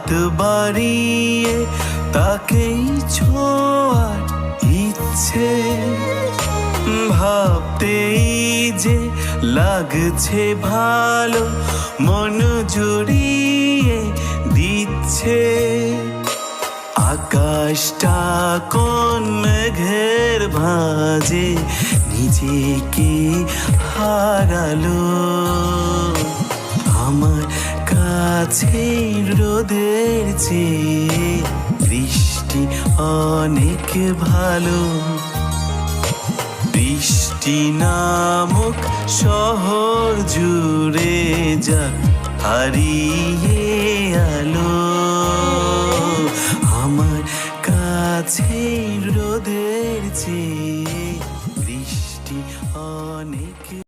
হাত বাড়িয়ে তাকেই ছোঁয়ার ইচ্ছে, ভাবতেই যে লাগছে ভালো, মন জুড়িয়ে দিচ্ছে। আকাশটা কোন মেঘের ভাঁজে নিজেকে হারালো, আমার কাছে রোদের চেয়ে বৃষ্টি অনেক ভালো। বৃষ্টি নামক শহর জুড়ে যা হারিয়ে